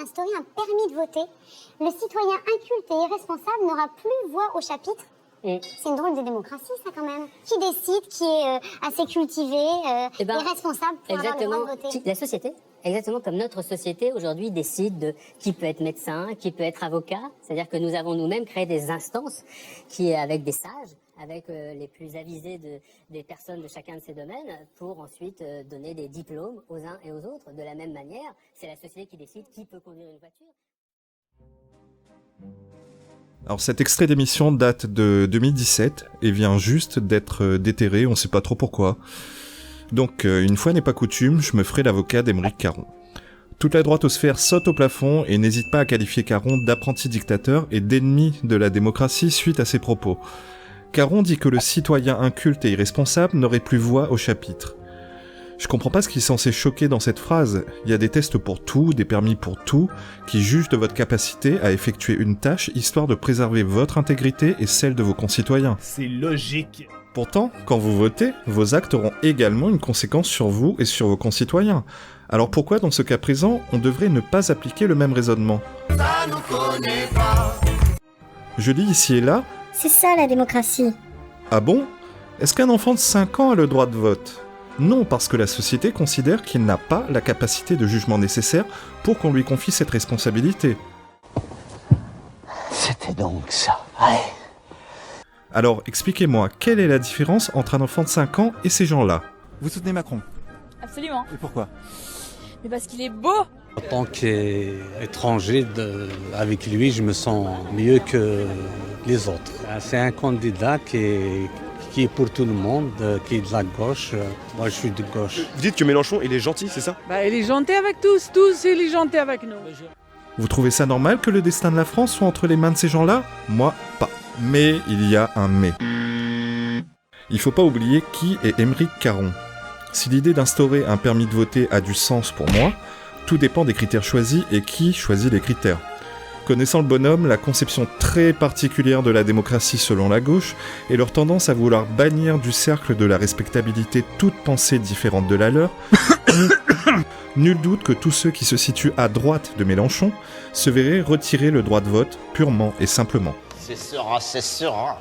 instaurer un permis de voter, le citoyen inculte et irresponsable n'aura plus voix au chapitre. C'est une drôle de démocratie, ça, quand même. Qui décide, qui est assez cultivé et responsable pour avoir le droit de voter. La société, exactement comme notre société aujourd'hui décide de qui peut être médecin, qui peut être avocat. C'est-à-dire que nous avons nous-mêmes créé des instances qui, avec des sages, avec les plus avisés des personnes de chacun de ces domaines, pour ensuite donner des diplômes aux uns et aux autres. De la même manière, c'est la société qui décide qui peut conduire une voiture. Alors cet extrait d'émission date de 2017 et vient juste d'être déterré, on sait pas trop pourquoi. Donc une fois n'est pas coutume, je me ferai l'avocat d'Aymeric Caron. Toute la droitosphère saute au plafond et n'hésite pas à qualifier Caron d'apprenti dictateur et d'ennemi de la démocratie suite à ses propos. Caron dit que le citoyen inculte et irresponsable n'aurait plus voix au chapitre. Je comprends pas ce qui est censé choquer dans cette phrase. Il y a des tests pour tout, des permis pour tout, qui jugent de votre capacité à effectuer une tâche histoire de préserver votre intégrité et celle de vos concitoyens. C'est logique. Pourtant, quand vous votez, vos actes auront également une conséquence sur vous et sur vos concitoyens. Alors pourquoi, dans ce cas présent, on devrait ne pas appliquer le même raisonnement ? Ça nous connaît pas. Je lis ici et là. C'est ça, la démocratie. Ah bon ? Est-ce qu'un enfant de 5 ans a le droit de vote ? Non, parce que la société considère qu'il n'a pas la capacité de jugement nécessaire pour qu'on lui confie cette responsabilité. C'était donc ça, ouais. Alors, expliquez-moi, quelle est la différence entre un enfant de 5 ans et ces gens-là ? Vous soutenez Macron ? Absolument. Et pourquoi ? Mais parce qu'il est beau. En tant qu'étranger avec lui, je me sens mieux que les autres. C'est un candidat qui est pour tout le monde, qui est de la gauche. Moi, je suis de gauche. Vous dites que Mélenchon, il est gentil, c'est ça ? Bah, il est gentil avec tous, il est gentil avec nous. Vous trouvez ça normal que le destin de la France soit entre les mains de ces gens-là ? Moi, pas. Mais il y a un mais. Il faut pas oublier qui est Aymeric Caron. Si l'idée d'instaurer un permis de voter a du sens pour moi, tout dépend des critères choisis et qui choisit les critères. Connaissant le bonhomme, la conception très particulière de la démocratie selon la gauche et leur tendance à vouloir bannir du cercle de la respectabilité toute pensée différente de la leur, nul doute que tous ceux qui se situent à droite de Mélenchon se verraient retirer le droit de vote purement et simplement. C'est sûr, hein.